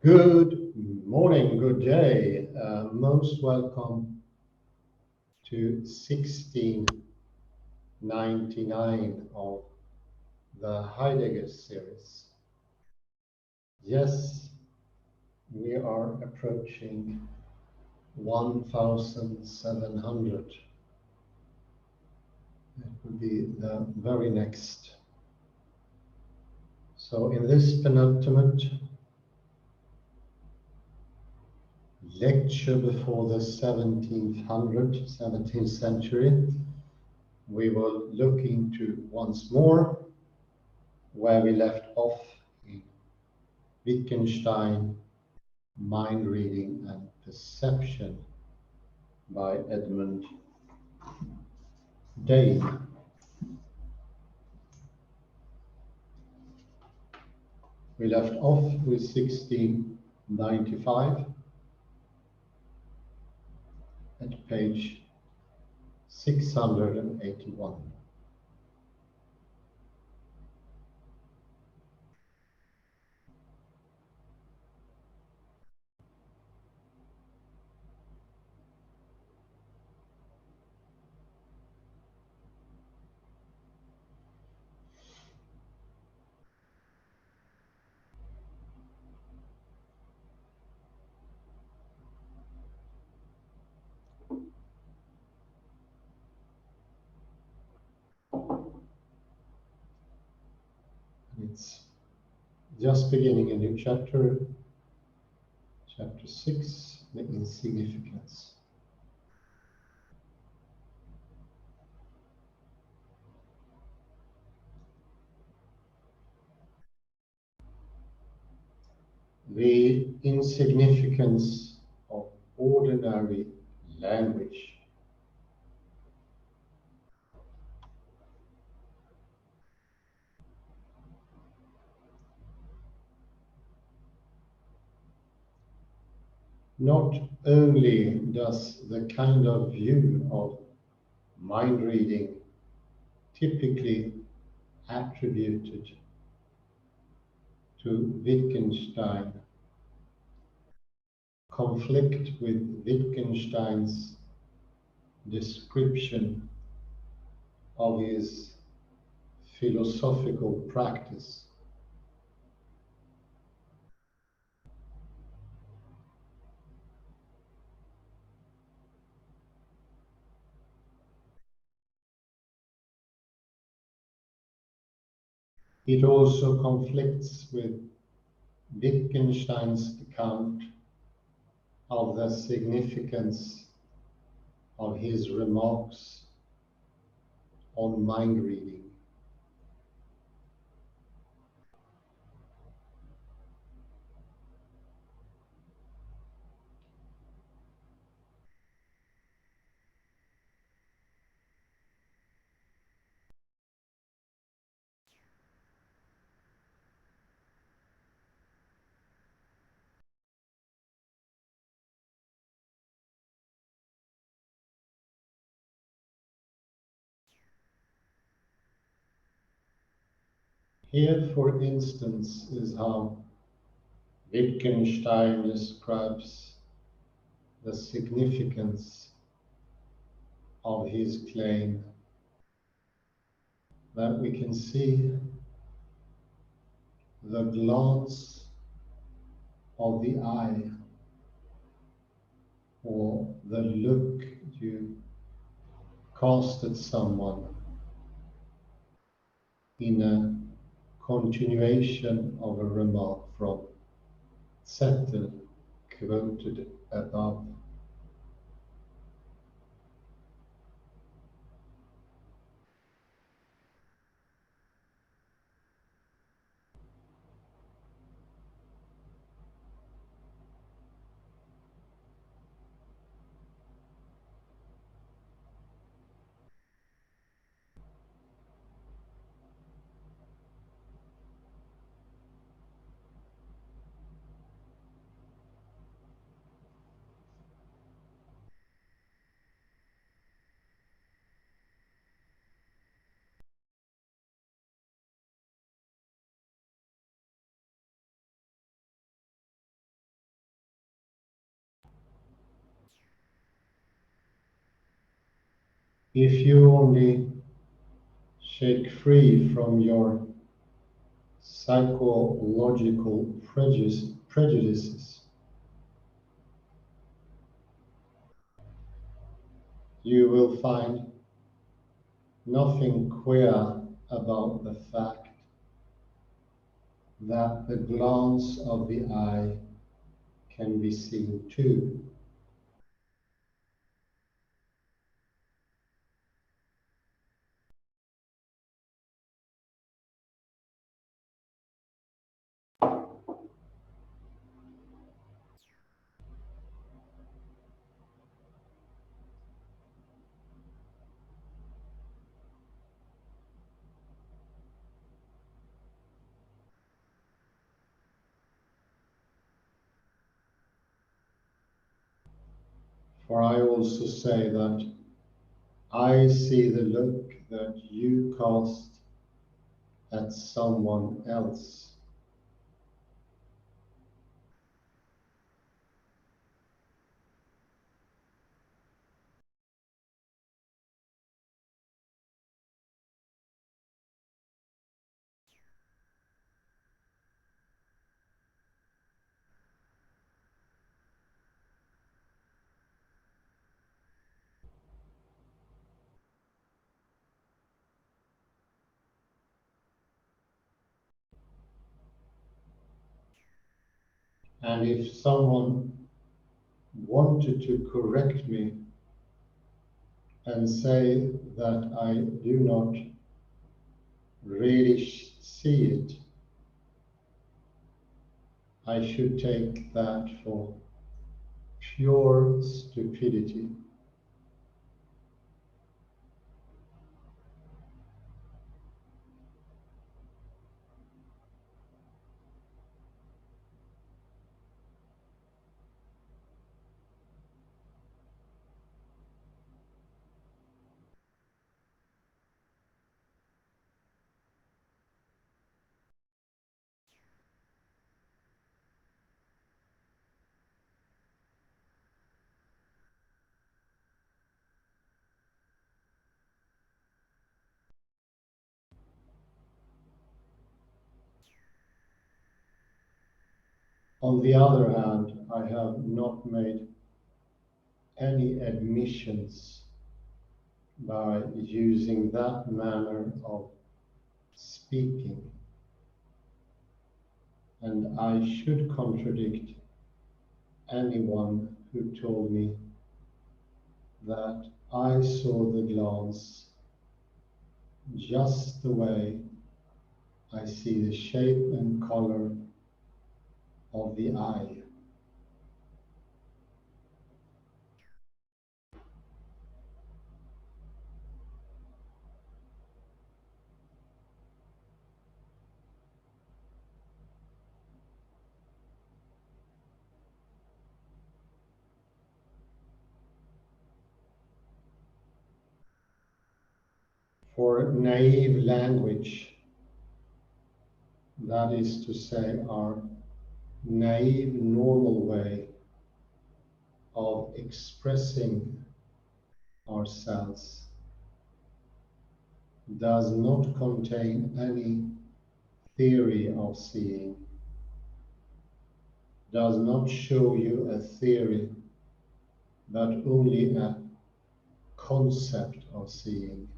Good morning, good day. Most welcome to 1699 of the Heidegger series. Yes, we are approaching 1700. It will be the very next. So in this penultimate lecture before the 17th century, we will look into once more where we left off in Wittgenstein, Mind Reading and Perception by Edmund Dain. We left off with 1695 at page 681. It's just beginning a new chapter, chapter 6, the insignificance. The insignificance of ordinary language. Not only does the kind of view of mind reading typically attributed to Wittgenstein conflict with Wittgenstein's description of his philosophical practice. It also conflicts with Wittgenstein's account of the significance of his remarks on mind reading. Here, for instance, is how Wittgenstein describes the significance of his claim that we can see the glance of the eye, or the look you cast at someone in a continuation of a remark from Zettel quoted above. If you only shake free from your psychological prejudices, you will find nothing queer about the fact that the glance of the eye can be seen too. For I also say that I see the look that you cast at someone else. And if someone wanted to correct me and say that I do not really see it, I should take that for pure stupidity. On the other hand, I have not made any admissions by using that manner of speaking, and I should contradict anyone who told me that I saw the glance just the way I see the shape and color of the eye. For naive language, that is to say, our naive normal way of expressing ourselves does not contain any theory of seeing, does not show you a theory, but only a concept of seeing.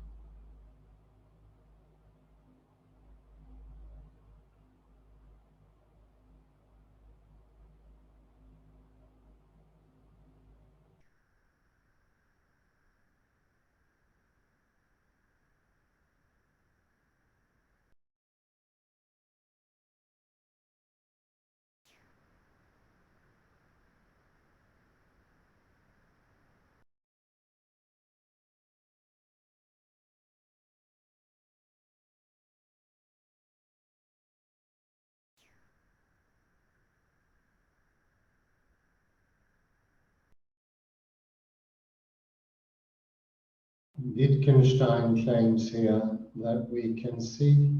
Wittgenstein claims here that we can see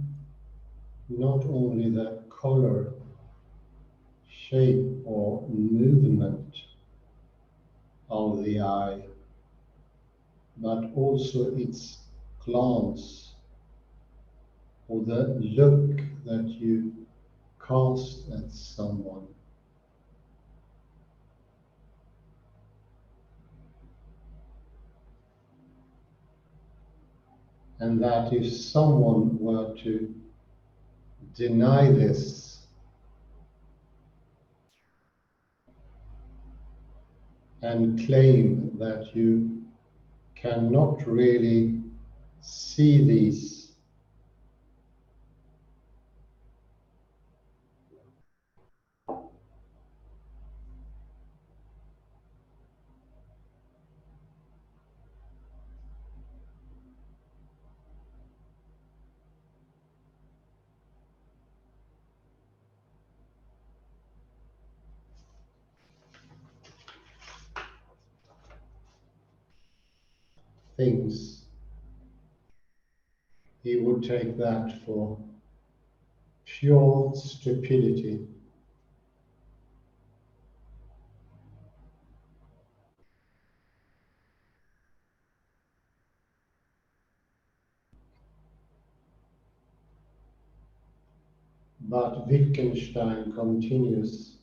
not only the color, shape, or movement of the eye, but also its glance or the look that you cast at someone. And that if someone were to deny this and claim that you cannot really see these things, he would take that for pure stupidity. But Wittgenstein continues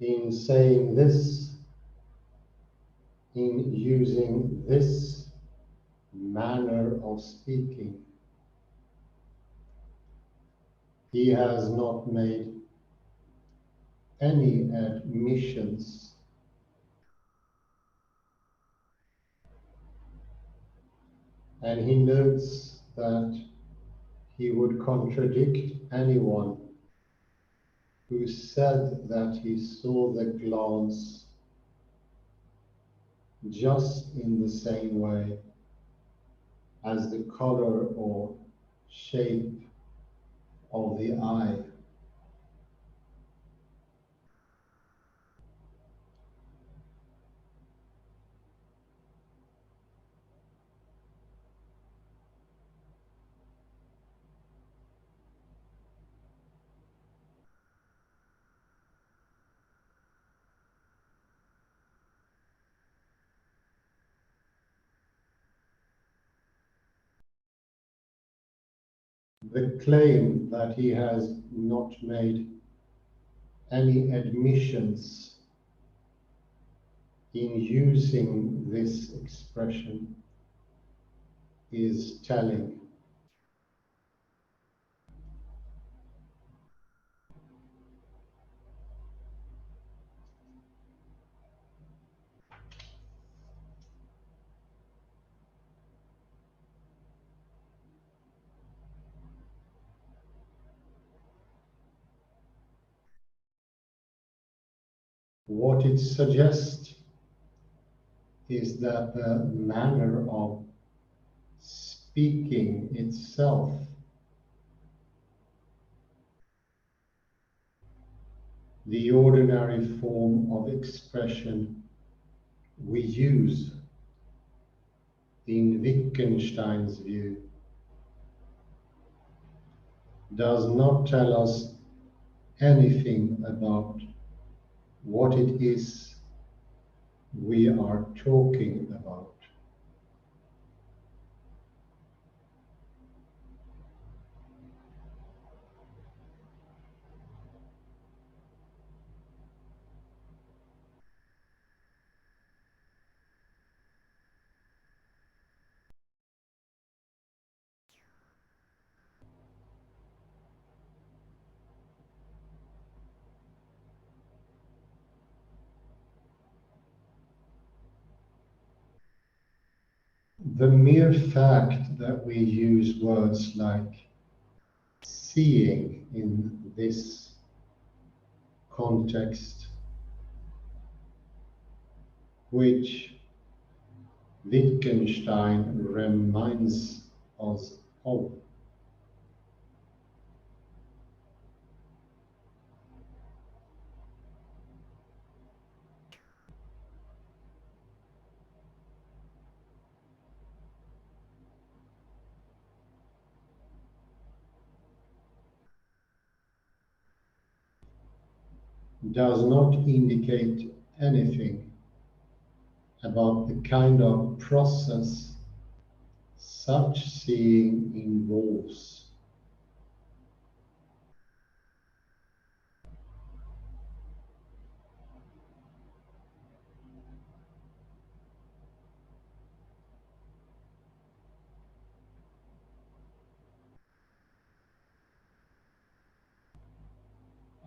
in saying this, in using this manner of speaking. He has not made any admissions, and he notes that he would contradict anyone who said that he saw the glance just in the same way as the color or shape of the eye. The claim that he has not made any admissions in using this expression is telling. What it suggests is that the manner of speaking itself, the ordinary form of expression we use in Wittgenstein's view, does not tell us anything about what it is we are talking about. The mere fact that we use words like seeing in this context, which Wittgenstein reminds us of, does not indicate anything about the kind of process such seeing involves.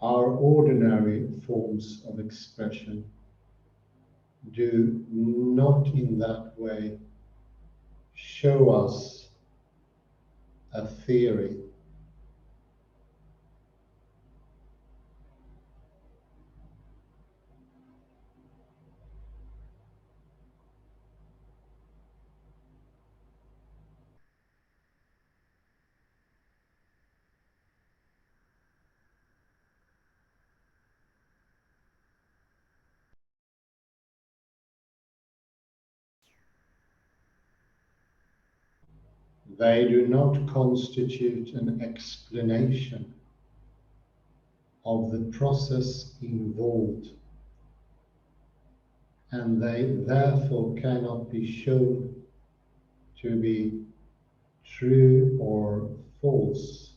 Our ordinary forms of expression do not in that way show us a theory. They do not constitute an explanation of the process involved, and they therefore cannot be shown to be true or false,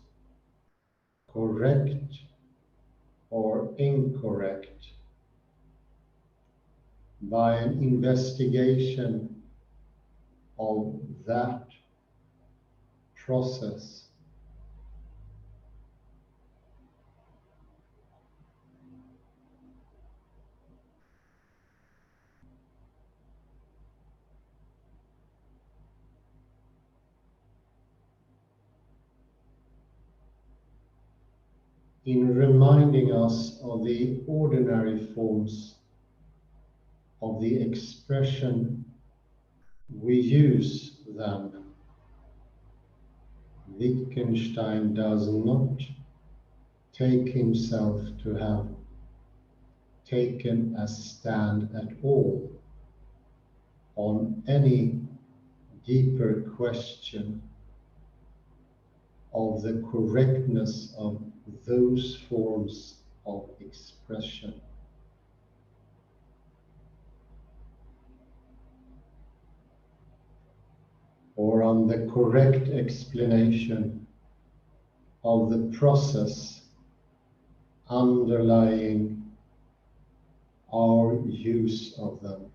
correct or incorrect, by an investigation of that process. In reminding us of the ordinary forms of the expression we use them, Wittgenstein does not take himself to have taken a stand at all on any deeper question of the correctness of those forms of expression. Or on the correct explanation of the process underlying our use of them.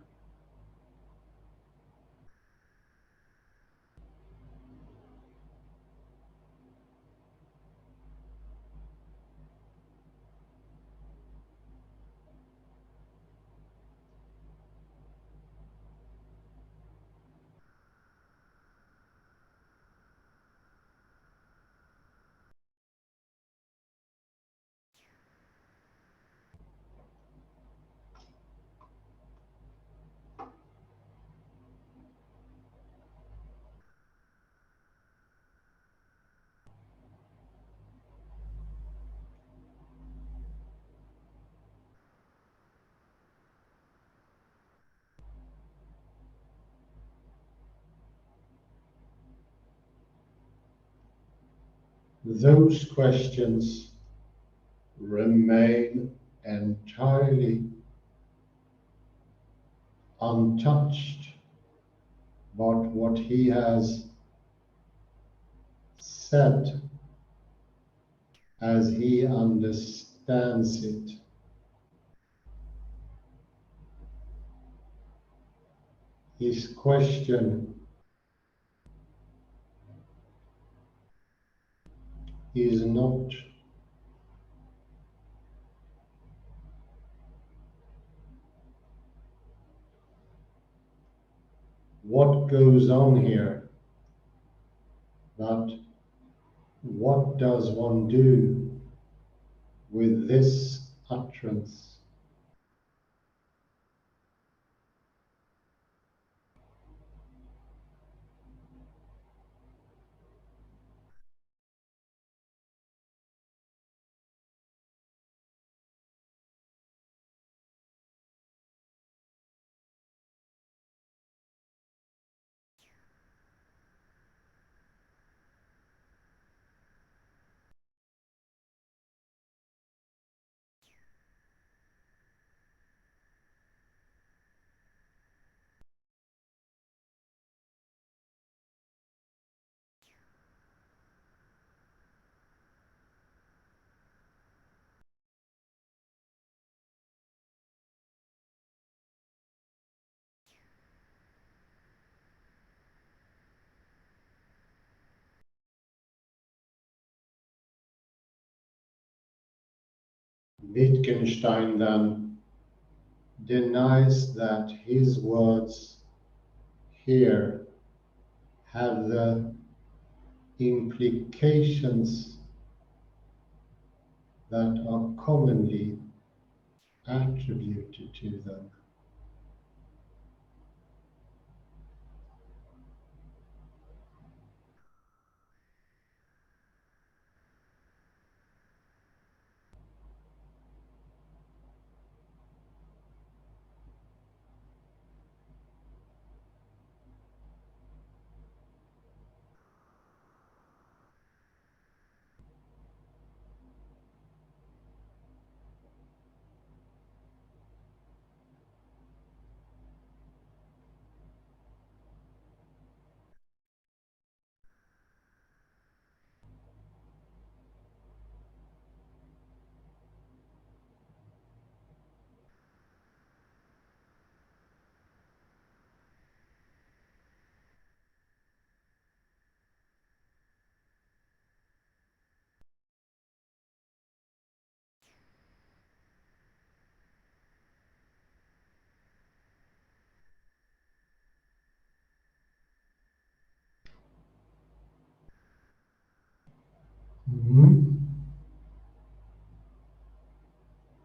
Those questions remain entirely untouched, but what he has said as he understands it. His question is not what goes on here, but what does one do with this utterance? Wittgenstein then denies that his words here have the implications that are commonly attributed to them.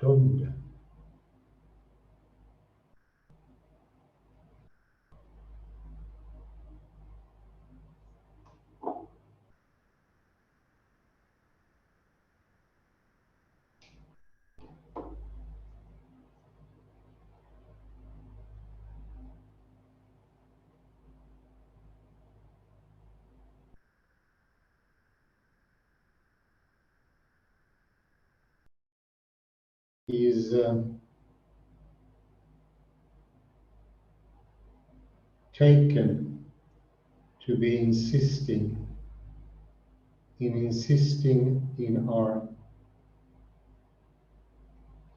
¿Dónde? Is taken to be insisting in our,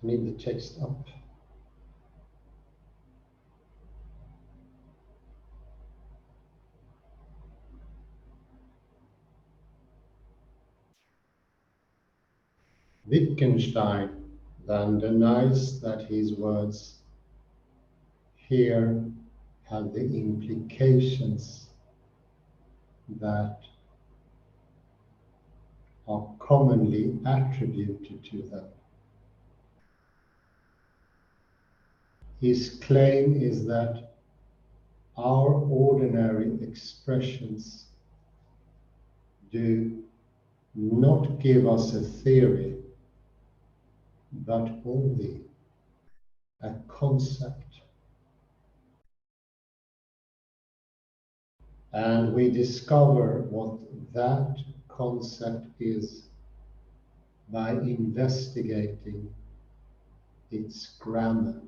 I need the text up. Wittgenstein then denies that his words here have the implications that are commonly attributed to them. His claim is that our ordinary expressions do not give us a theory, but only a concept. And we discover what that concept is by investigating its grammar.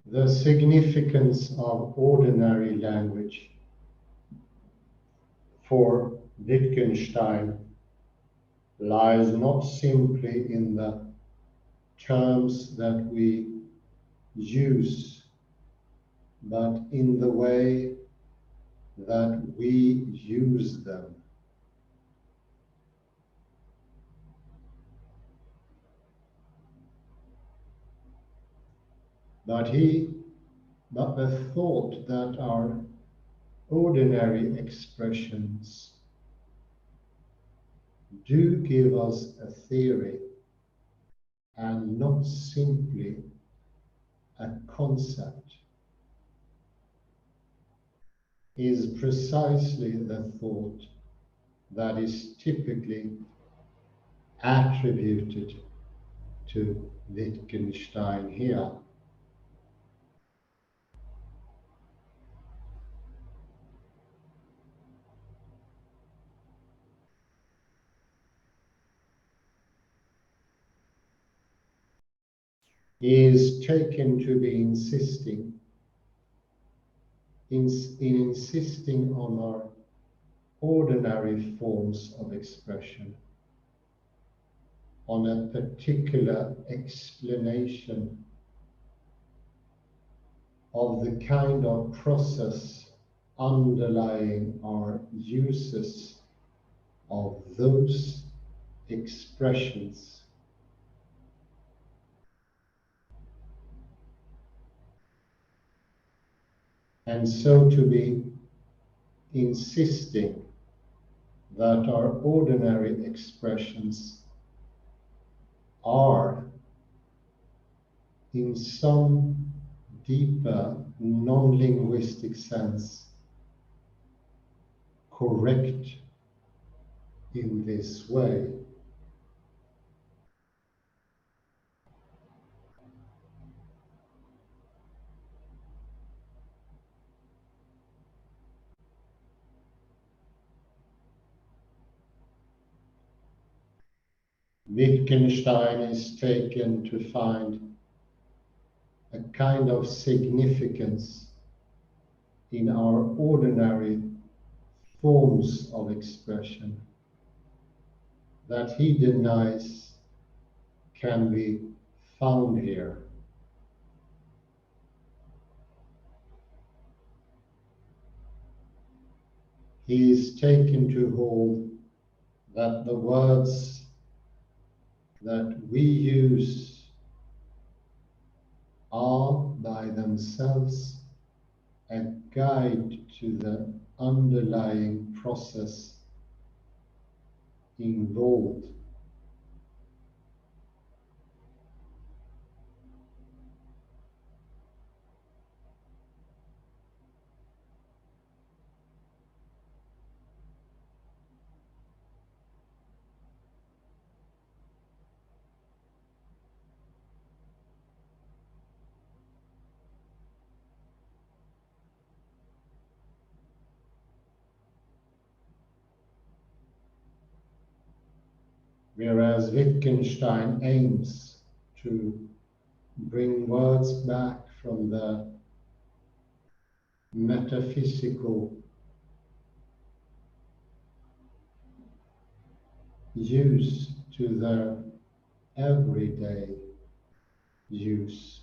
The significance of ordinary language for Wittgenstein lies not simply in the terms that we use, but in the way that we use them. But the thought that our ordinary expressions do give us a theory and not simply a concept is precisely the thought that is typically attributed to Wittgenstein here. He is taken to be insisting on our ordinary forms of expression, on a particular explanation of the kind of process underlying our uses of those expressions. And so to be insisting that our ordinary expressions are, in some deeper non-linguistic sense, correct in this way. Wittgenstein is taken to find a kind of significance in our ordinary forms of expression that he denies can be found here. He is taken to hold that the words that we use are by themselves a guide to the underlying process involved. Whereas Wittgenstein aims to bring words back from the metaphysical use to their everyday use.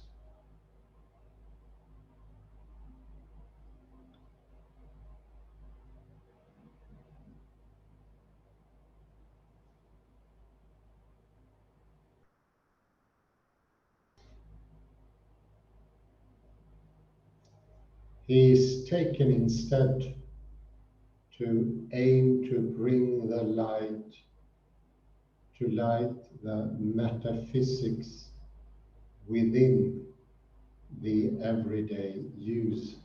He is taken instead to aim to bring the light the metaphysics within the everyday use.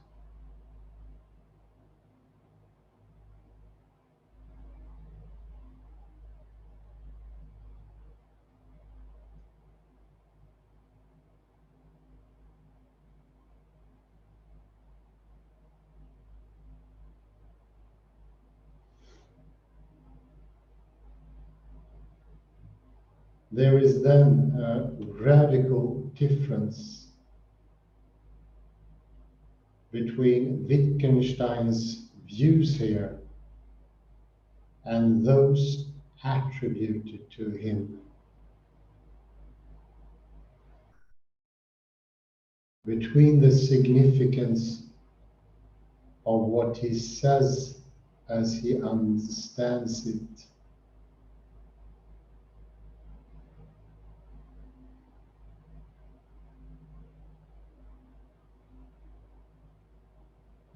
There is then a radical difference between Wittgenstein's views here and those attributed to him, between the significance of what he says as he understands it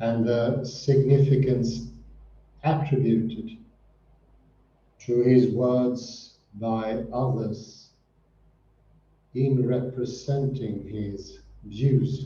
and the significance attributed to his words by others in representing his views.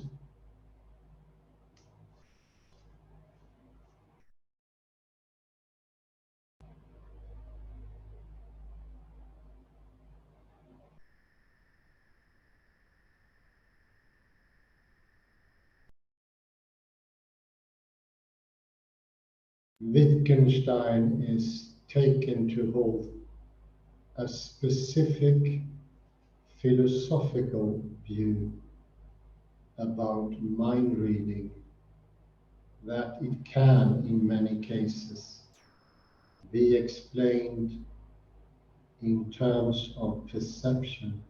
Wittgenstein is taken to hold a specific philosophical view about mind reading, that it can, in many cases, be explained in terms of perception.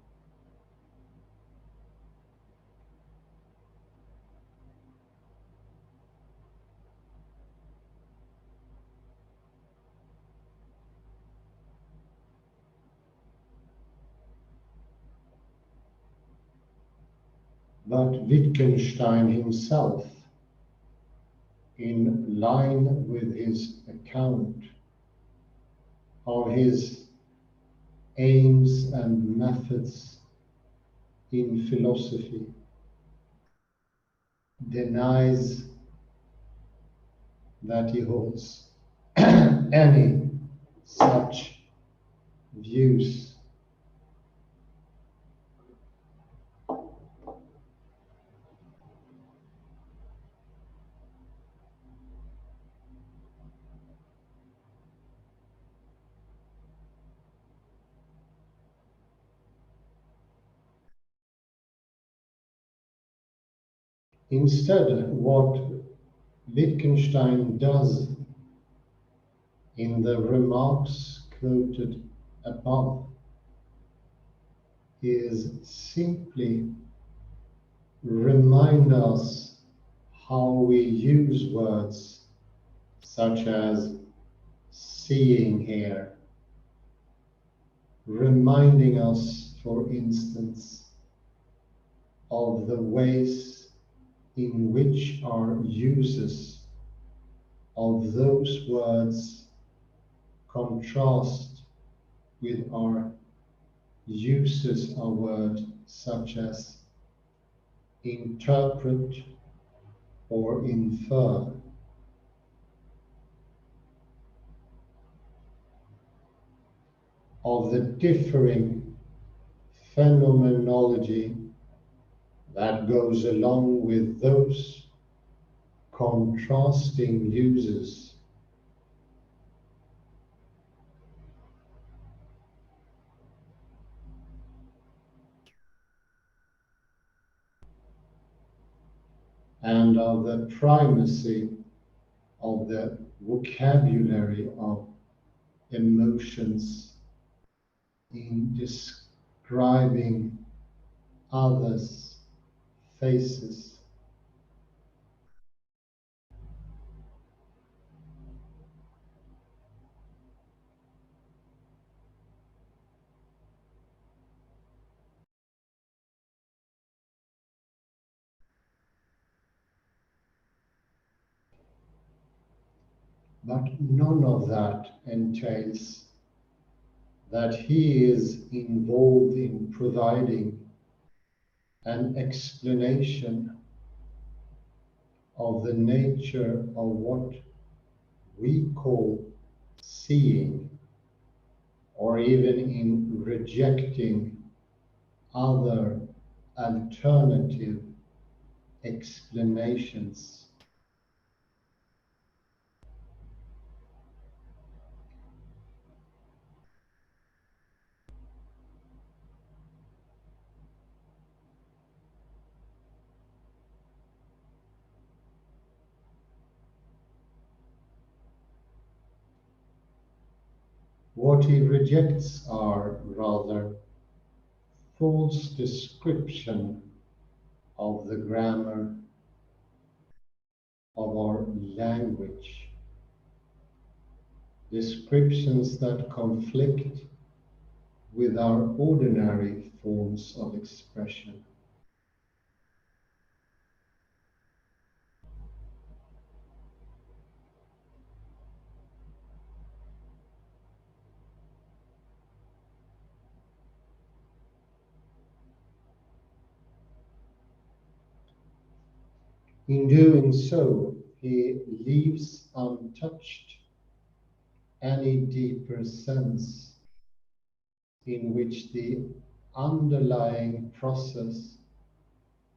But Wittgenstein himself, in line with his account of his aims and methods in philosophy, denies that he holds any such views. Instead, what Wittgenstein does in the remarks quoted above is simply remind us how we use words such as seeing here, reminding us, for instance, of the ways in which our uses of those words contrast with our uses of words such as interpret or infer. Of the differing phenomenology that goes along with those contrasting uses. And of the primacy of the vocabulary of emotions in describing others' faces. But none of that entails that he is involved in providing an explanation of the nature of what we call seeing, or even in rejecting other alternative explanations. What he rejects are rather false description of the grammar of our language, descriptions that conflict with our ordinary forms of expression. In doing so, he leaves untouched any deeper sense in which the underlying process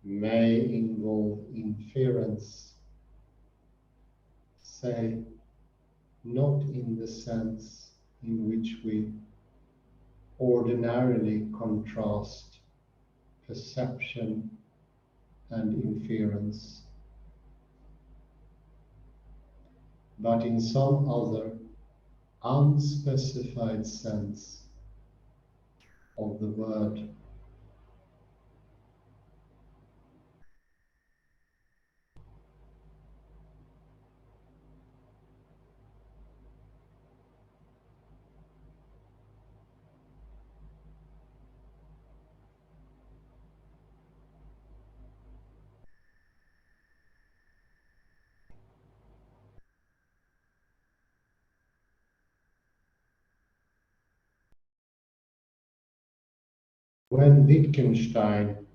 may involve inference, say, not in the sense in which we ordinarily contrast perception and inference, but in some other unspecified sense of the word. When Wittgenstein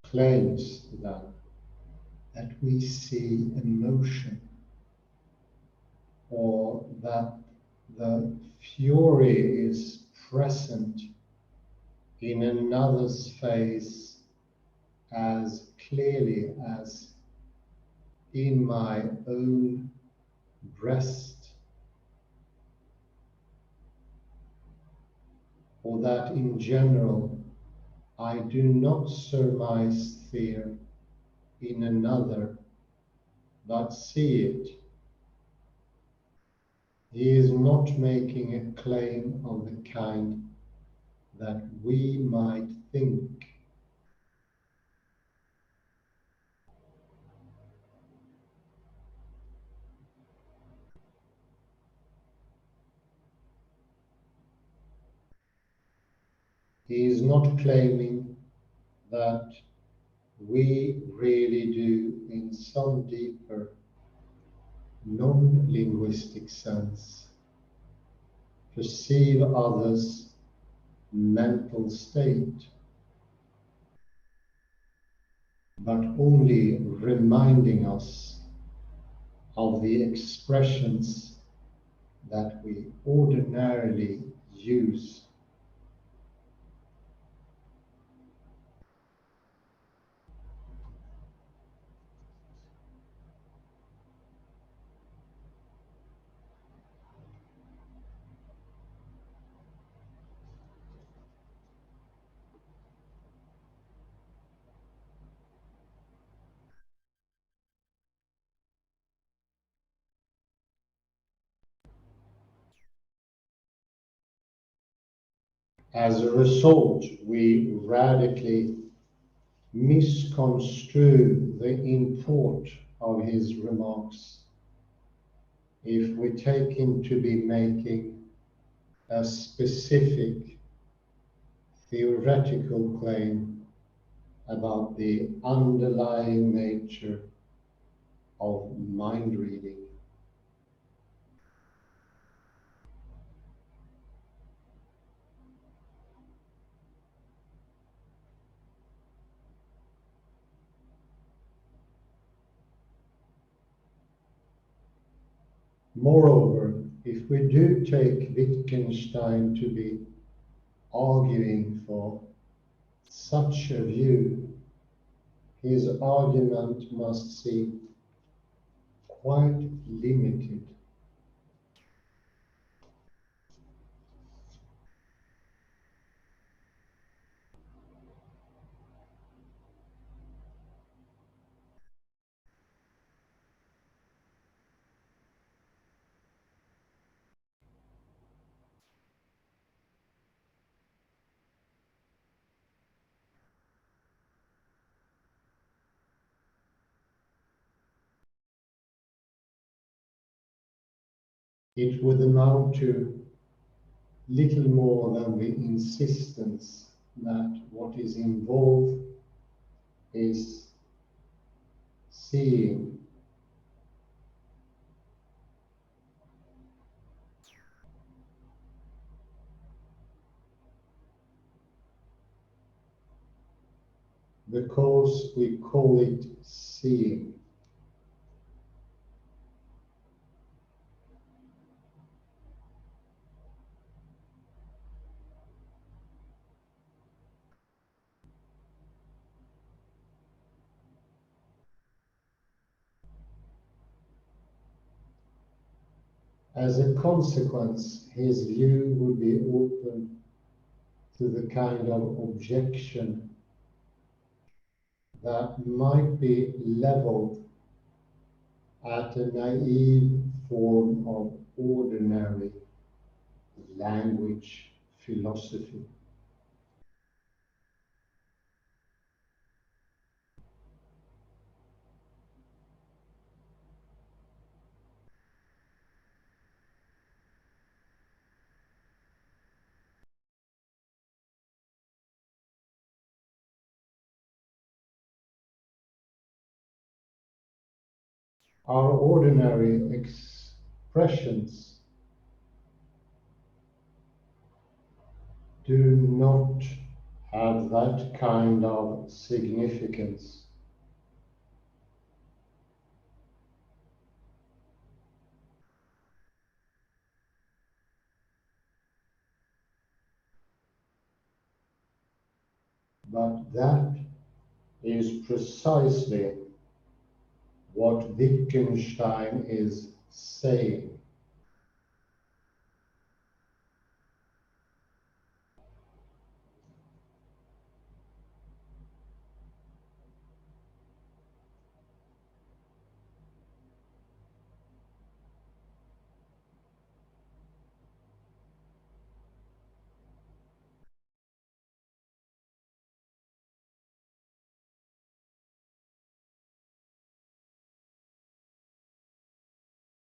claims that we see emotion, or that the fury is present in another's face as clearly as in my own breast, or that in general I do not surmise fear in another, but see it. He is not making a claim of the kind that we might think. He is not claiming that we really do, in some deeper, non-linguistic sense, perceive others' mental state, but only reminding us of the expressions that we ordinarily use. As a result, we radically misconstrue the import of his remarks if we take him to be making a specific theoretical claim about the underlying nature of mind reading. Moreover, if we do take Wittgenstein to be arguing for such a view, his argument must seem quite limited. It would amount to little more than the insistence that what is involved is seeing. Because we call it seeing. As a consequence, his view would be open to the kind of objection that might be leveled at a naive form of ordinary language philosophy. Our ordinary expressions do not have that kind of significance. But that is precisely what Wittgenstein is saying.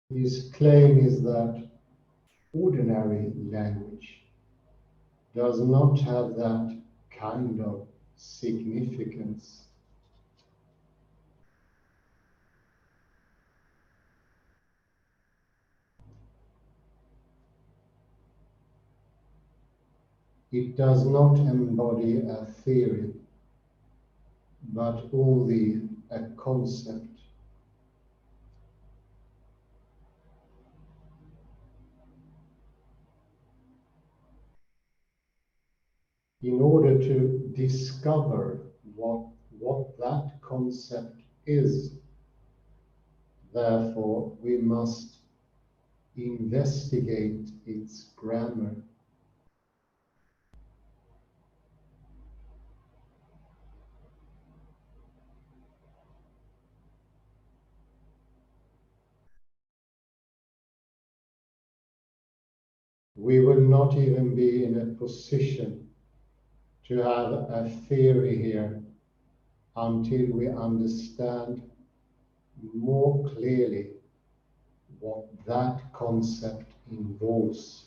His claim is that ordinary language does not have that kind of significance. It does not embody a theory, but only a concept. In order to discover what that concept is, therefore, we must investigate its grammar. We will not even be in a position to have a theory here until we understand more clearly what that concept involves.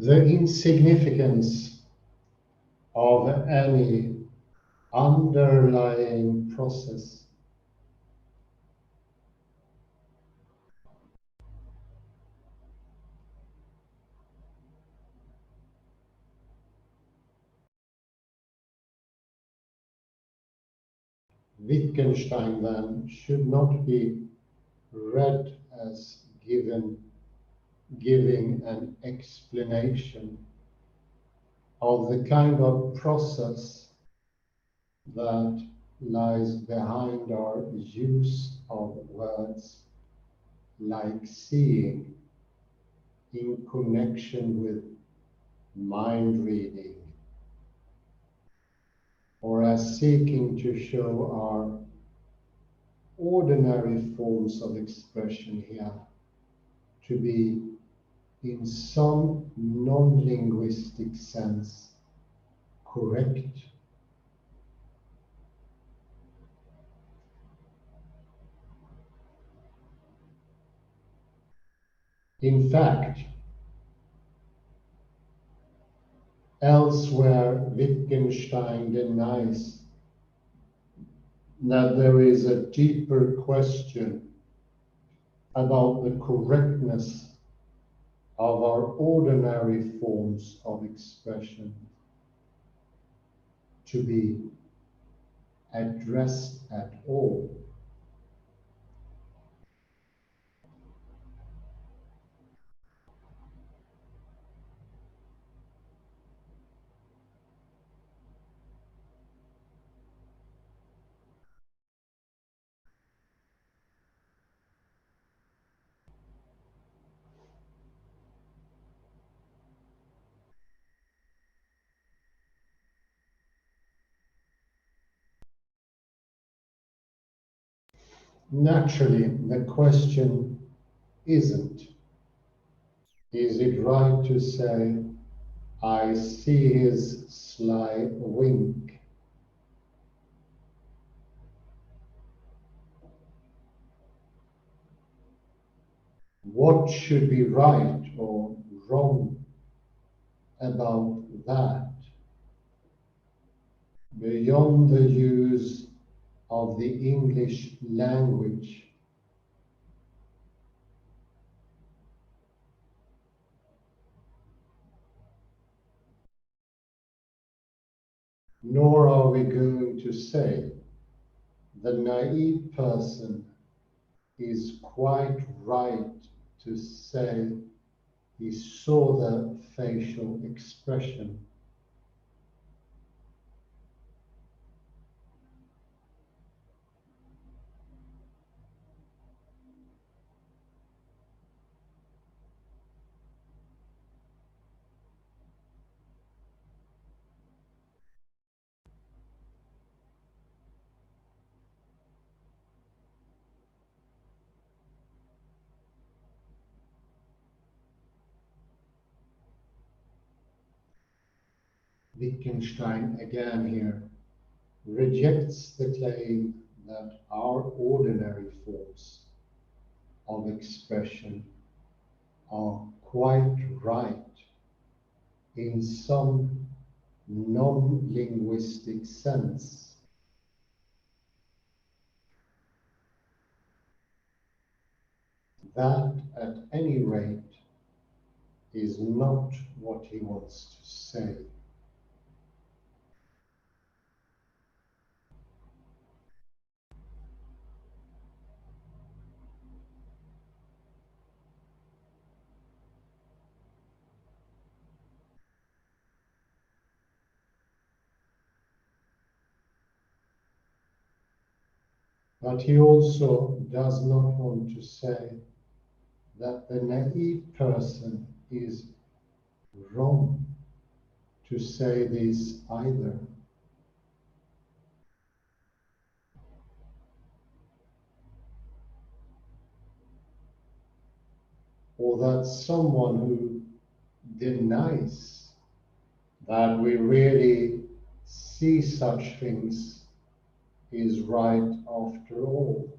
The insignificance of any underlying process Wittgenstein then should not be read as giving an explanation of the kind of process that lies behind our use of words like seeing in connection with mind reading, or as seeking to show our ordinary forms of expression here to be in some non-linguistic sense correct. In fact, elsewhere Wittgenstein denies that there is a deeper question about the correctness of our ordinary forms of expression to be addressed at all. Naturally, the question isn't, is it right to say, I see his sly wink? What should be right or wrong about that? Beyond the use of the English language, nor are we going to say the naive person is quite right to say he saw the facial expression. Wittgenstein again here rejects the claim that our ordinary forms of expression are quite right in some non-linguistic sense. That, at any rate, is not what he wants to say. But he also does not want to say that the naive person is wrong to say this either. Or that someone who denies that we really see such things is right after all.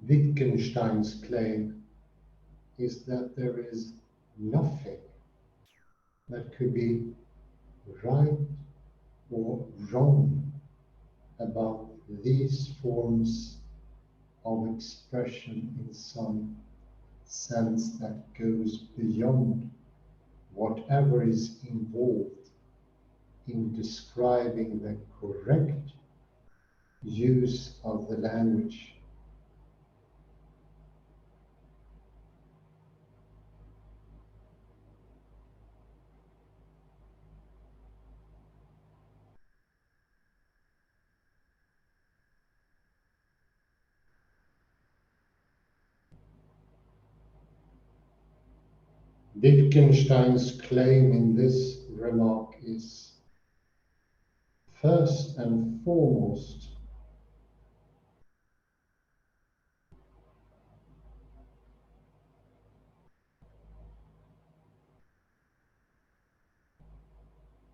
Wittgenstein's claim is that there is nothing that could be right or wrong about these forms of expression in some sense that goes beyond whatever is involved in describing the correct use of the language. Wittgenstein's claim in this remark is, first and foremost,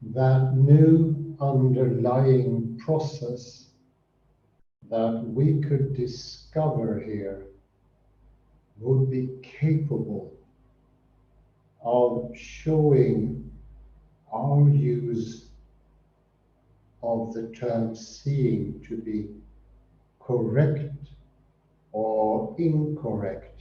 that new underlying process that we could discover here would be capable of showing our use of the term seeing to be correct or incorrect.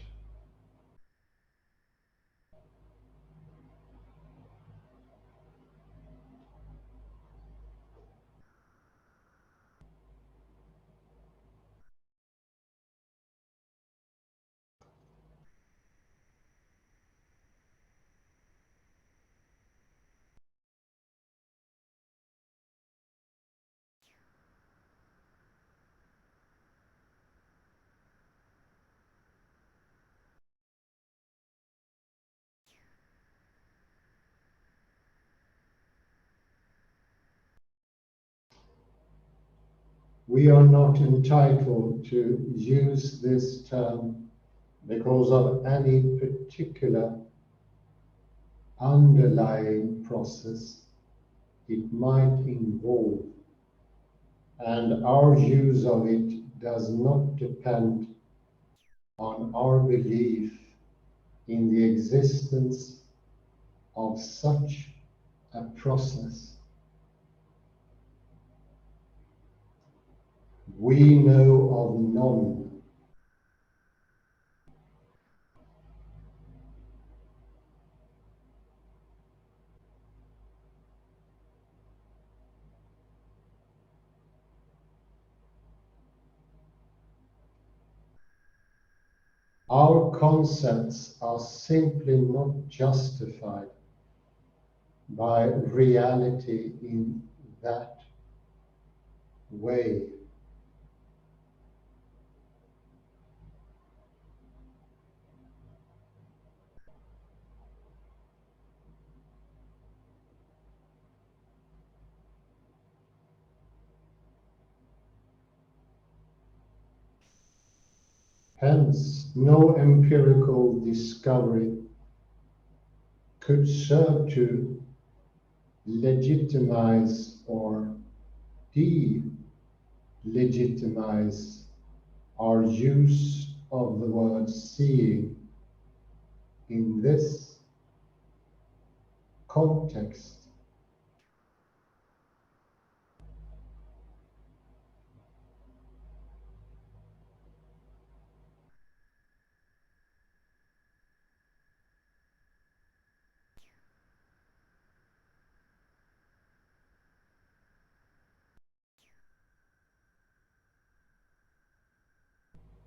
We are not entitled to use this term because of any particular underlying process it might involve, and our use of it does not depend on our belief in the existence of such a process. We know of none. Our concepts are simply not justified by reality in that way. Hence, no empirical discovery could serve to legitimize or delegitimize our use of the word seeing in this context.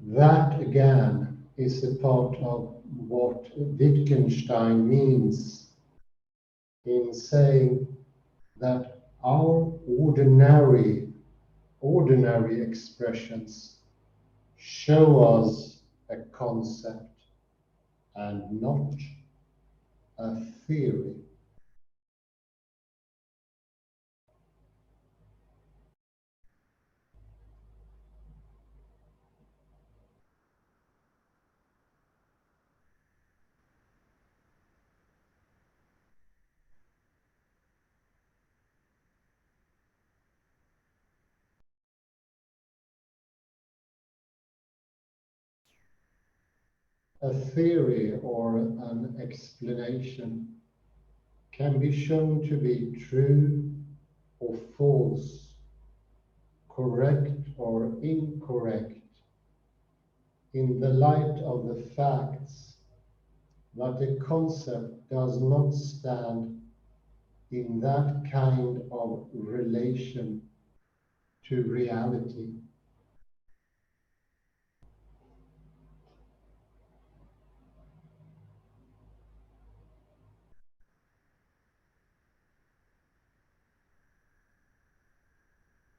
That again is a part of what Wittgenstein means in saying that our ordinary expressions show us a concept and not a theory. A theory or an explanation can be shown to be true or false, correct or incorrect, in the light of the facts that a concept does not stand in that kind of relation to reality.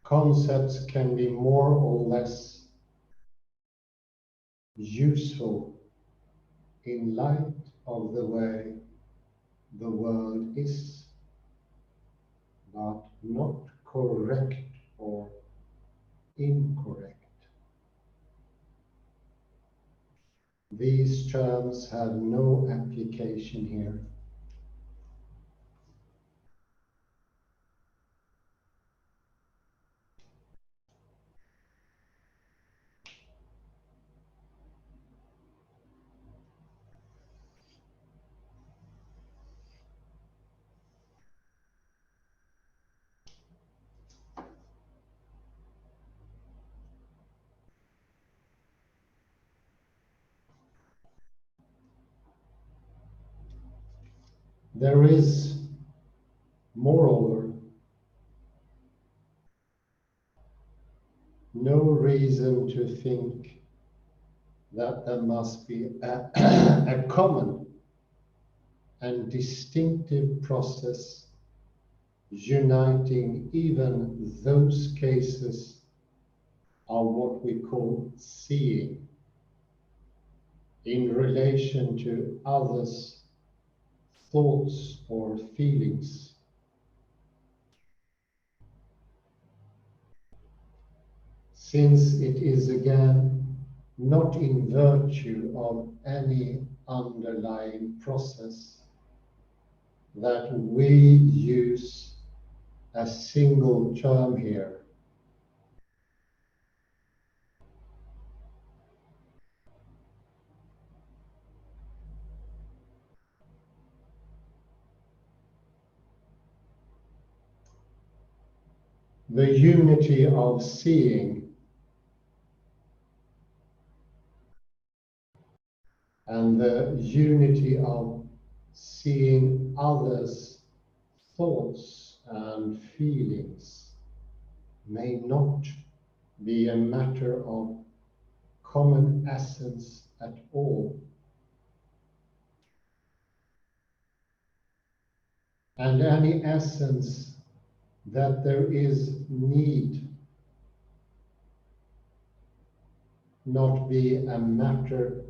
Concepts can be more or less useful in light of the way the world is, but not correct or incorrect. These terms have no application here. There is, moreover, no reason to think that there must be a common and distinctive process uniting even those cases of what we call seeing in relation to others' thoughts or feelings. since it is again not in virtue of any underlying process that we use a single term here. The unity of seeing and the unity of seeing others' thoughts and feelings may not be a matter of common essence at all. And any essence that there is need not be a matter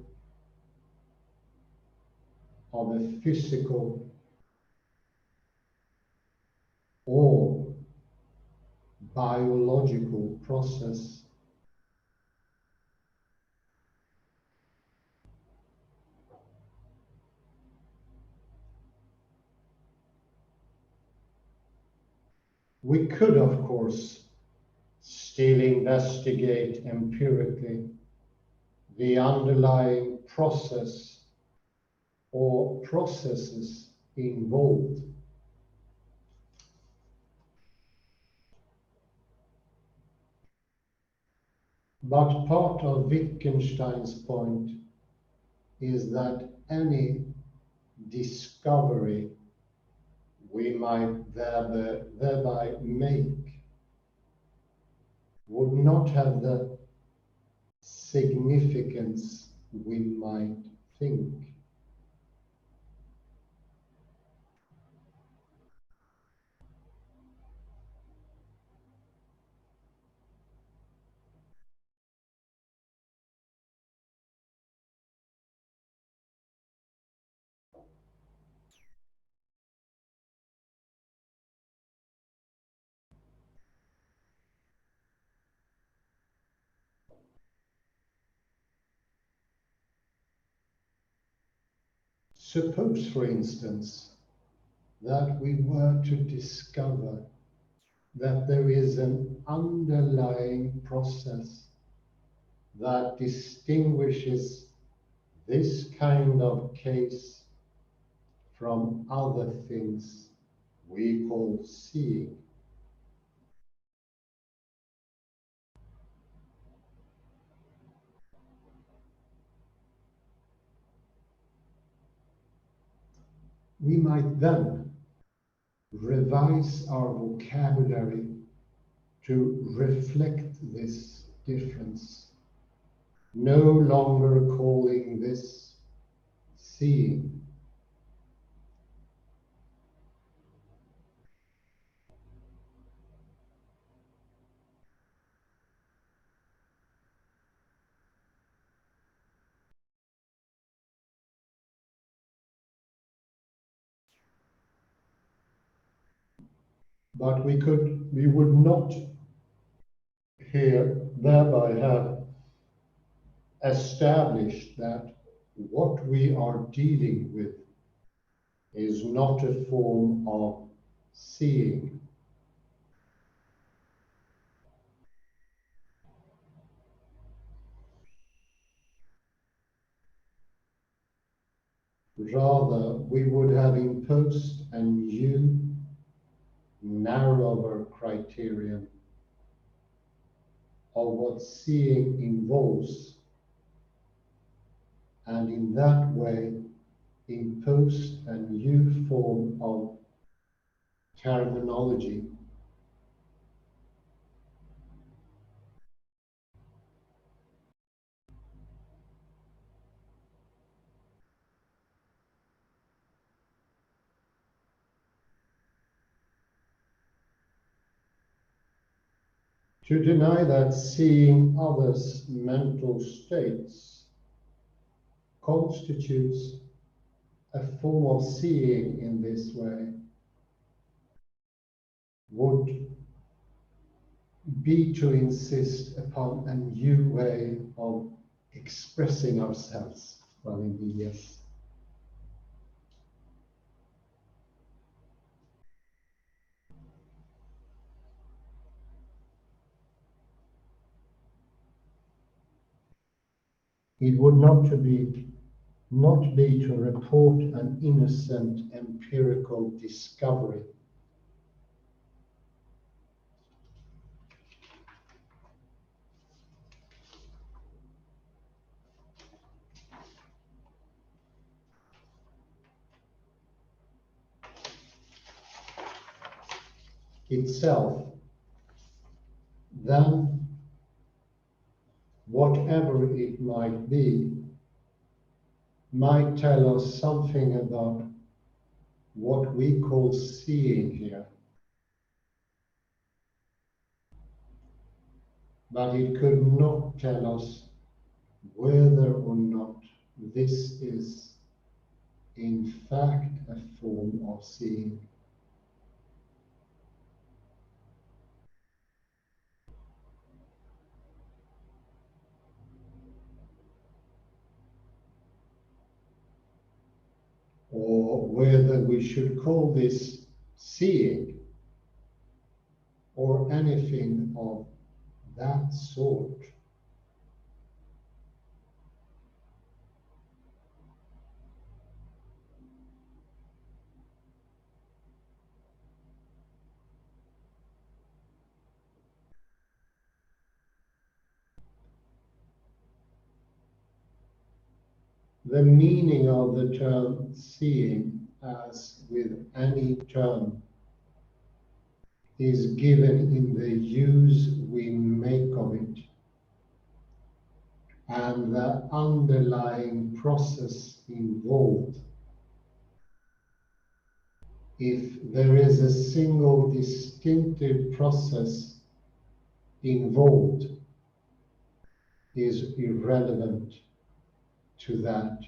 of a physical or biological process. We could, of course, still investigate empirically the underlying process or processes involved. But part of Wittgenstein's point is that any discovery we might thereby make would not have the significance we might think. Suppose, for instance, that we were to discover that there is an underlying process that distinguishes this kind of case from other things we call seeing. We might then revise our vocabulary to reflect this difference, no longer calling this seeing. But we would not here thereby have established that what we are dealing with is not a form of seeing. Rather, we would have imposed a new, narrower criterion of what seeing involves, and in that way imposed a new form of terminology. To deny that seeing others' mental states constitutes a form of seeing in this way would be to insist upon a new way of expressing ourselves? Well, indeed, yes. It would not be to report an innocent empirical discovery. Itself, then whatever it might be, might tell us something about what we call seeing here. But it could not tell us whether or not this is in fact a form of seeing. Or whether we should call this seeing or anything of that sort. The meaning of the term seeing, as with any term, is given in the use we make of it and the underlying process involved. If there is a single distinctive process involved, is irrelevant to that.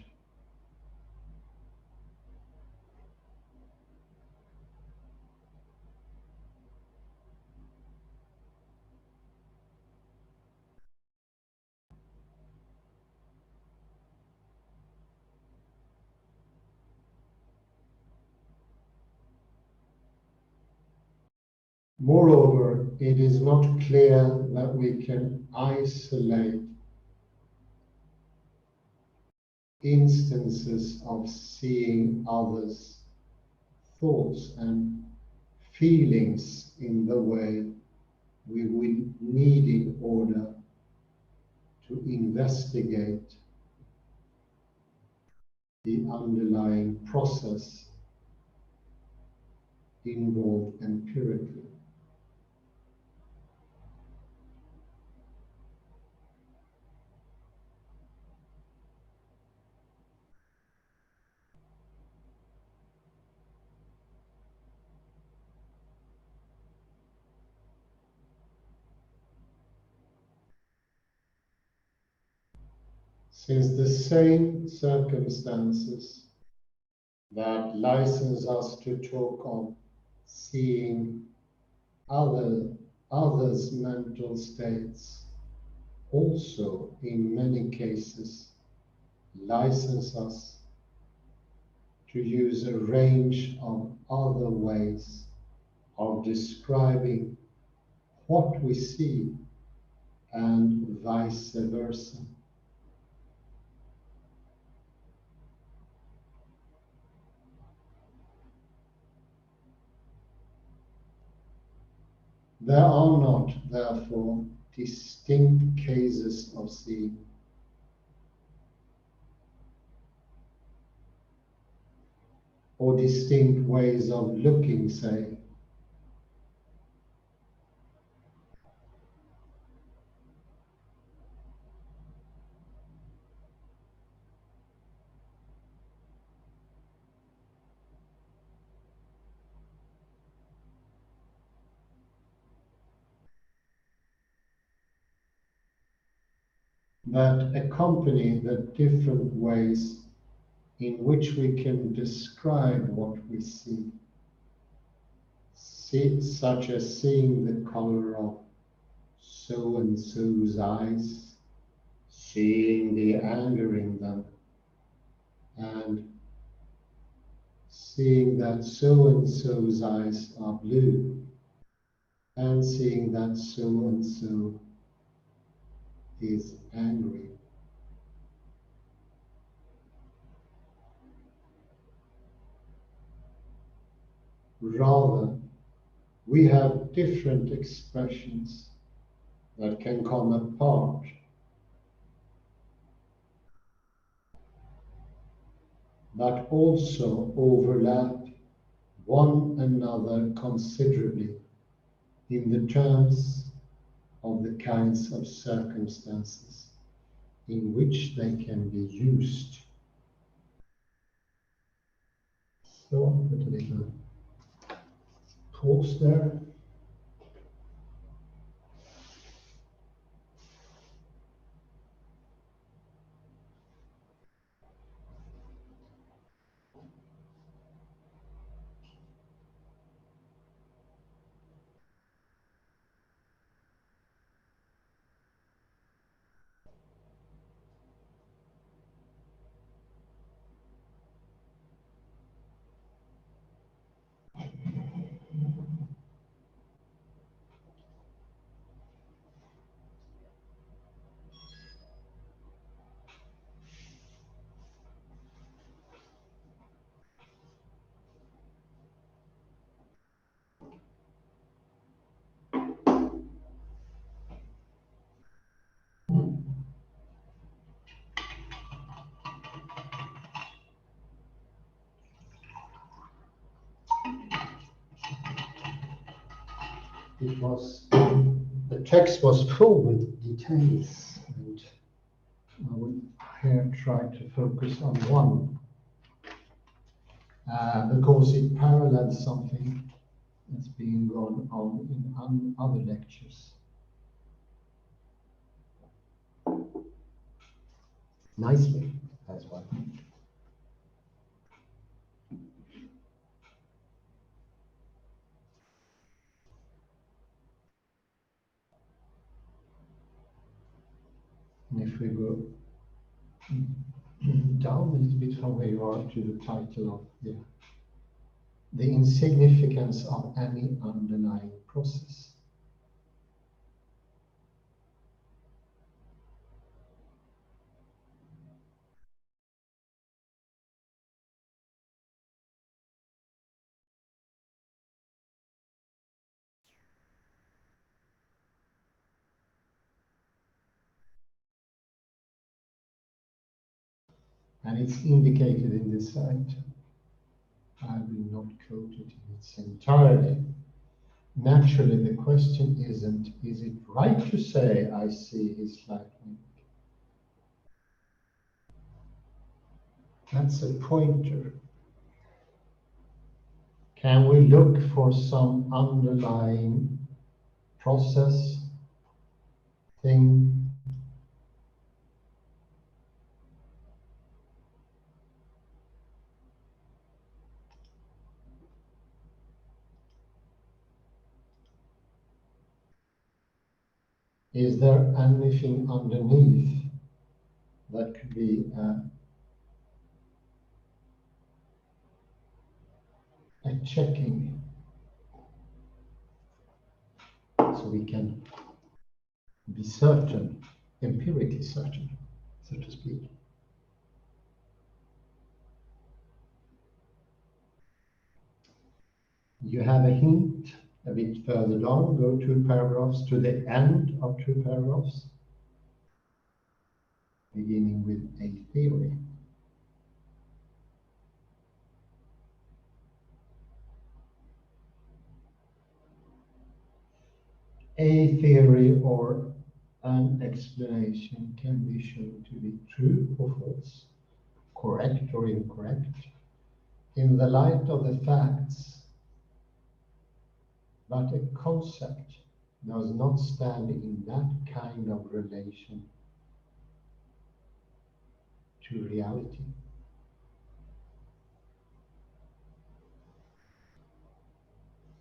Moreover, it is not clear that we can isolate instances of seeing others' thoughts and feelings in the way we would need in order to investigate the underlying process involved empirically. Since the same circumstances that license us to talk of seeing others' mental states also in many cases license us to use a range of other ways of describing what we see and vice versa. There are not, therefore, distinct cases of seeing, or distinct ways of looking, say. That accompany the different ways in which we can describe what we see, such as seeing the color of so and so's eyes, seeing the anger in them, and seeing that so and so's eyes are blue, and seeing that so and so is angry. Rather, we have different expressions that can come apart, but also overlap one another considerably in the terms of the kinds of circumstances in which they can be used. So I'll put a little pause there. The text was full with details, and I will here try to focus on one, because it parallels something that's been going on in other lectures. Nicely as well. And if we go down a little bit from where you are to the title of the insignificance of any underlying process. And it's indicated in this site. I will not quote it in its entirety. Naturally, the question isn't, is it right to say I see his lightning? That's a pointer. Can we look for some underlying process, thing? Is there anything underneath that could be a checking, so we can be certain, empirically certain, so to speak? You have a hint a bit further down, go 2 paragraphs to the end of 2 paragraphs, beginning with a theory. A theory or an explanation can be shown to be true or false, correct or incorrect, in the light of the facts, but a concept does not stand in that kind of relation to reality.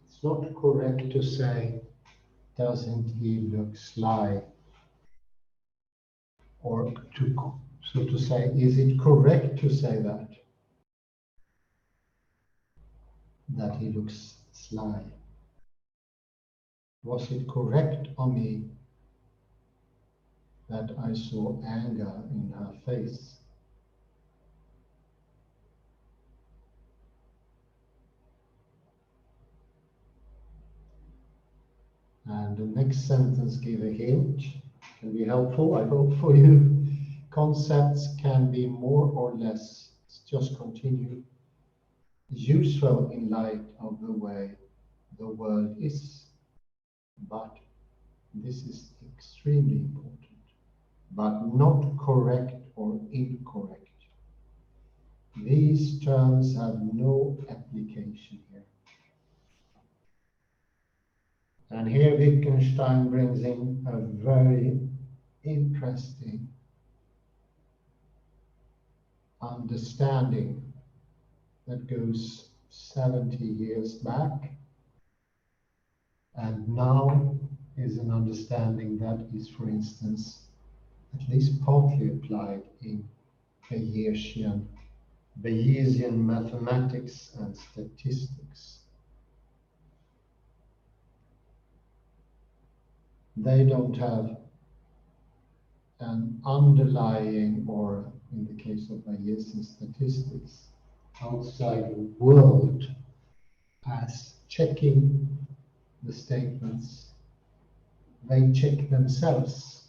It's not correct to say doesn't he look sly? Or so to say, is it correct to say that he looks sly? Was it correct on me that I saw anger in her face? And the next sentence give a hint, can be helpful, I hope, for you. Concepts can be more or less, just continue, useful in light of the way the world is. But this is extremely important, but not correct or incorrect. These terms have no application here. And here Wittgenstein brings in a very interesting understanding that goes 70 years back, and now is an understanding that is, for instance, at least partly applied in Bayesian mathematics and statistics. They don't have an underlying, or in the case of Bayesian statistics, outside world as checking the statements. They check themselves.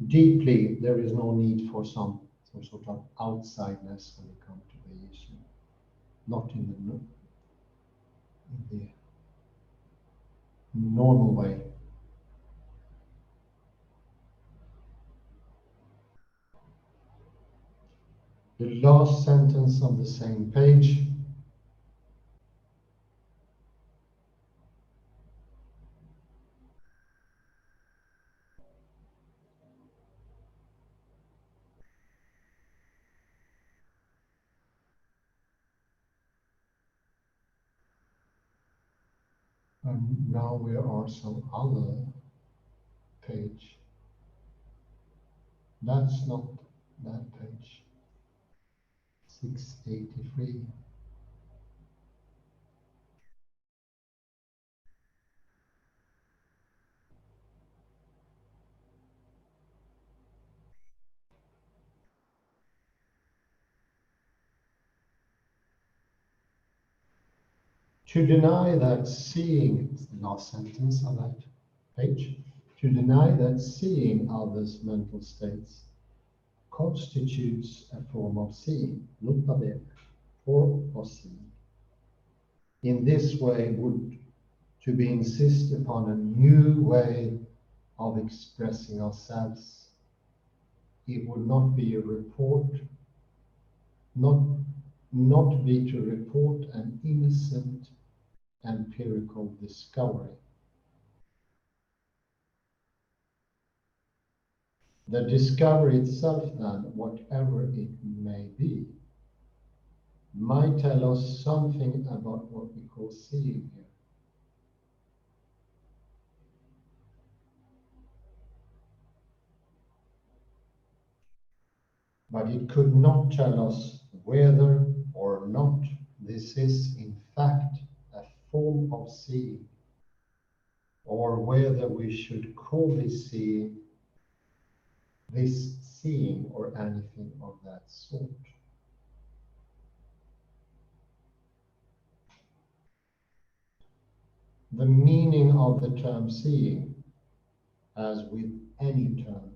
Deeply, there is no need for some sort of outsideness when it comes to Bayesian. Not in the normal way. The last sentence on the same page. And now we are some other page. That's not that page. 683. To deny that seeing, it's the last sentence of that page, to deny that seeing others' mental states constitutes a form of seeing, nota bene, form of seeing. In this way would to be insist upon a new way of expressing ourselves. It would not be a report, not be to report an innocent empirical discovery. The discovery itself, then, whatever it may be, might tell us something about what we call seeing here. But it could not tell us whether or not this is in fact a form of seeing, or whether we should call this seeing or anything of that sort. The meaning of the term seeing, as with any term,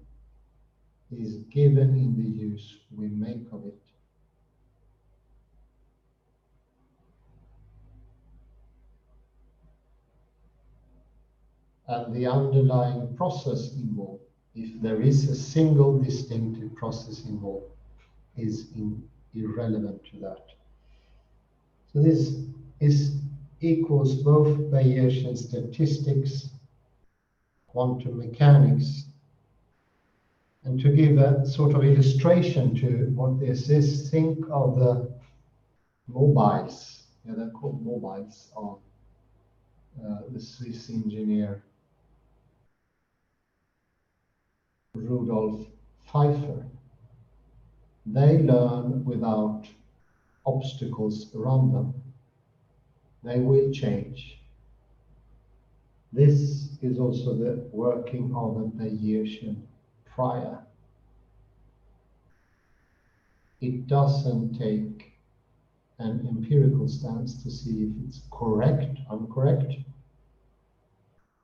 is given in the use we make of it. And the underlying process involved, if there is a single distinctive process involved, is irrelevant to that. So this equals both Bayesian statistics, quantum mechanics, And to give a sort of illustration to what this is, think of the mobiles. Yeah, they're called mobiles of the Swiss engineer Rudolf Pfeiffer. They learn without obstacles around them. They will change. This is also the working of a Bayesian prior. It doesn't take an empirical stance to see if it's correct, incorrect.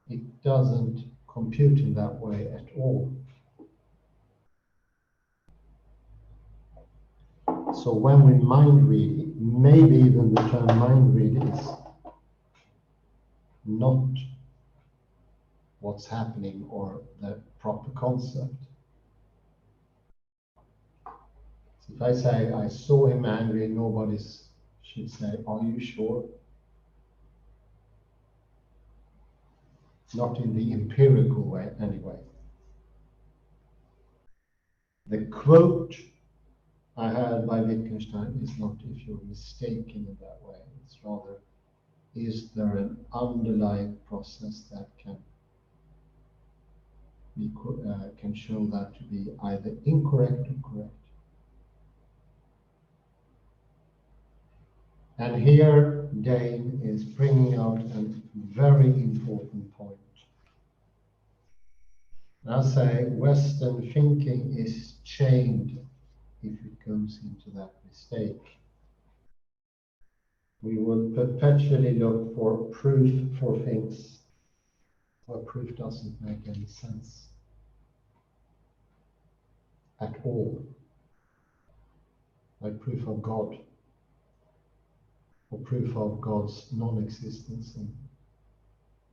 It doesn't compute in that way at all. So when we mind read, maybe even the term mind read is not what's happening or the proper concept. So if I say I saw him angry, nobody should say, are you sure? Not in the empirical way, anyway. The quote I had by Wittgenstein is not if you're mistaken in that way. It's rather, is there an underlying process that can show that to be either incorrect or correct? And here Dain is bringing out a very important point. And I'll say Western thinking is chained if it goes into that mistake. We will perpetually look for proof for things where proof doesn't make any sense at all. Like proof of God, or proof of God's non-existence and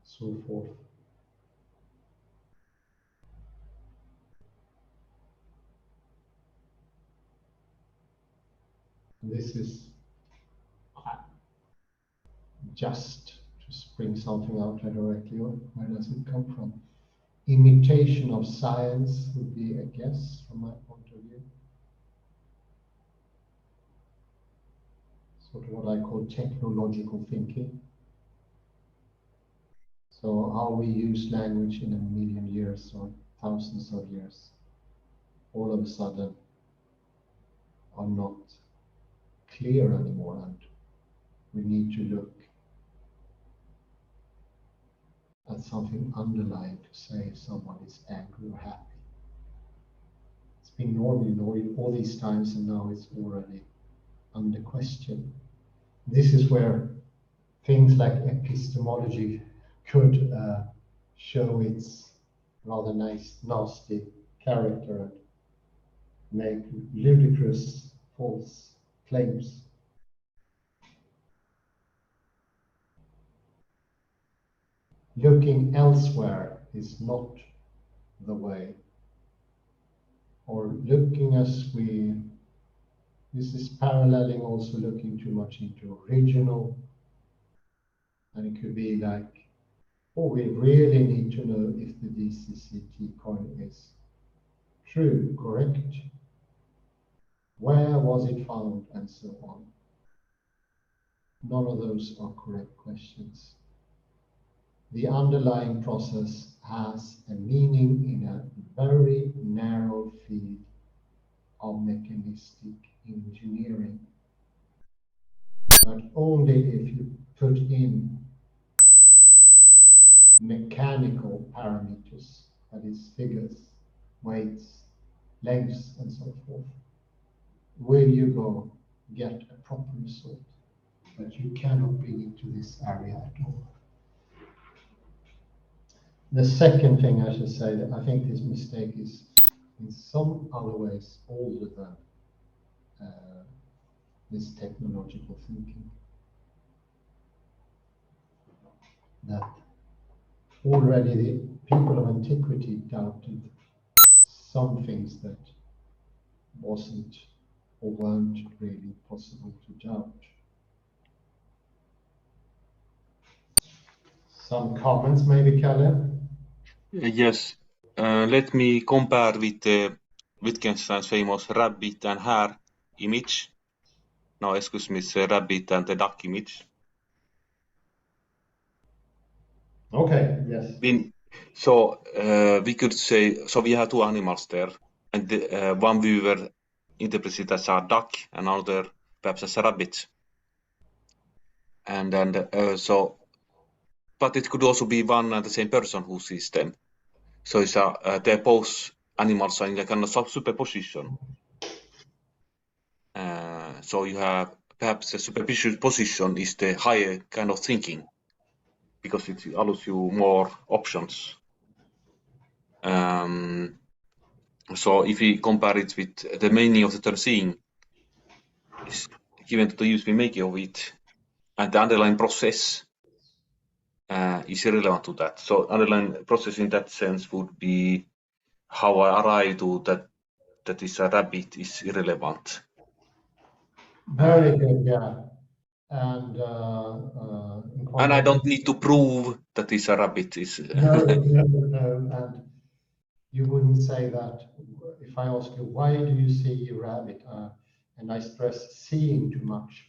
so forth. This is just to bring something out directly. Where does it come from? Imitation of science would be a guess from my point of view. Sort of what I call technological thinking. So how we use language in a million years or thousands of years, all of a sudden are not clear anymore, and we need to look at something underlying to say if someone is angry or happy. It's been normal all these times, and now it's already under question. This is where things like epistemology could show its rather nasty character and make ludicrous false claims. Looking elsewhere is not the way. Or looking as this is paralleling also looking too much into original. And it could be like, oh, we really need to know if the DCCT coin is true, correct. Where was it found, and so on. None of those are correct questions. The underlying process has a meaning in a very narrow field of mechanistic engineering. But only if you put in mechanical parameters, that is figures, weights, lengths, and so forth, will you go get a proper result. But you cannot bring it to this area at all. The second thing I should say, that I think this mistake is in some other ways older than this technological thinking. That already the people of antiquity doubted some things that wasn't or weren't really possible to doubt. Some comments maybe, Kalle? Yes. Let me compare with Wittgenstein's famous rabbit and hare image. No, excuse me, it's a rabbit and the duck image. Okay, yes. So we could say, so we have two animals there, and one viewer interprets it as a duck, and another perhaps as a rabbit. So, but it could also be one and the same person who sees them. So it's they're both animals are in a kind of superposition. So you have perhaps the superposition is the higher kind of thinking because it allows you more options. So if we compare it with the meaning of the term seeing is given to the use we make of it, and the underlying process is irrelevant to that. So underlying process in that sense would be how I arrive to that is a rabbit is irrelevant. Very good, yeah. And And I don't need to prove that it's a rabbit. no. And you wouldn't say that if I ask you, why do you see a rabbit? And I stress seeing too much,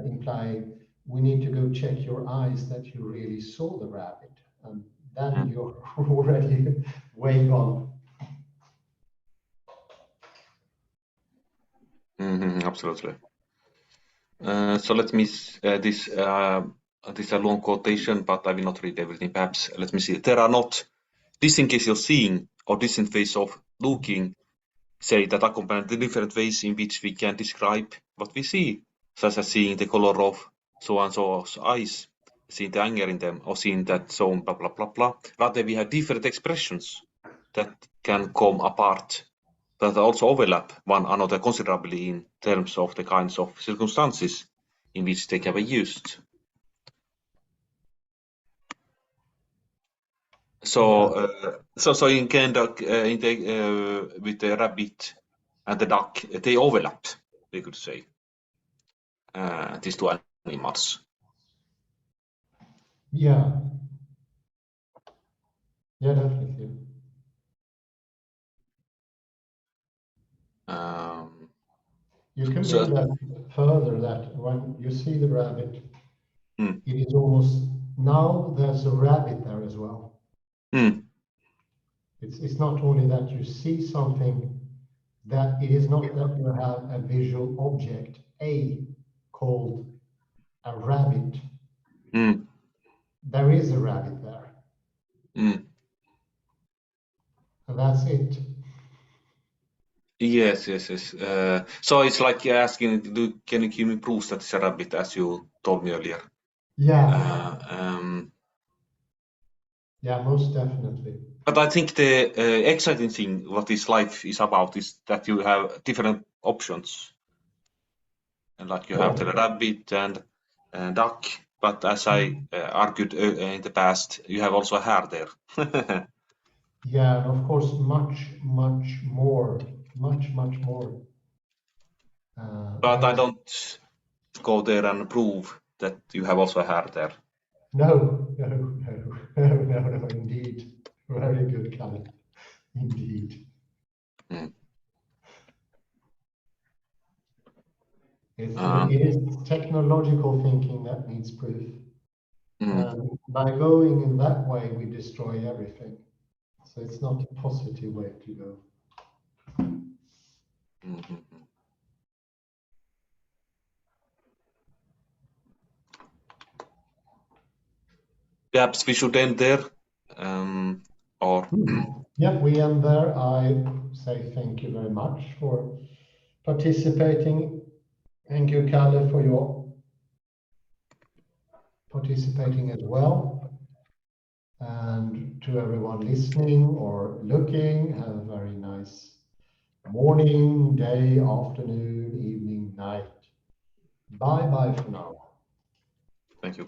implying we need to go check your eyes that you really saw the rabbit. And then you're already way gone. Absolutely. So let me this is a long quotation, but I will not read everything. Perhaps let me see. There are not distinct cases of seeing or distinct ways of looking, say that accompany the different ways in which we can describe what we see, such as seeing the color of so and so's eyes, seeing the anger in them, or seeing that so blah blah blah blah. Rather, we have different expressions that can come apart that also overlap one another considerably in terms of the kinds of circumstances in which they can be used. So in kind of with the rabbit and the duck, they overlap, we could say, these two animals. Yeah. Yeah, definitely. You can bring that further, that when you see the rabbit, it is almost, now there's a rabbit there as well. It's not only that you see something, that it is not that you have a visual object, called a rabbit. There is a rabbit there. And that's it. Yes. So it's like asking, can you give me proof that it's a rabbit, as you told me earlier? Yeah. Yeah, most definitely. But I think the exciting thing, what this life is about, is that you have different options. And like you have the rabbit and duck, but as I argued in the past, you have also a hare there. Yeah, and of course, much more. But I don't go there and prove that you have also a hare there. No, indeed. Very good, Kalle. Indeed. It is technological thinking that needs proof. And by going in that way, we destroy everything. So it's not a positive way to go. Perhaps we should end there, or Yeah, we end there. I say thank you very much for participating. Thank you, Kalle, for your participating as well. And to everyone listening or looking, have a very nice morning, day, afternoon, evening, night. Bye bye for now. thank you.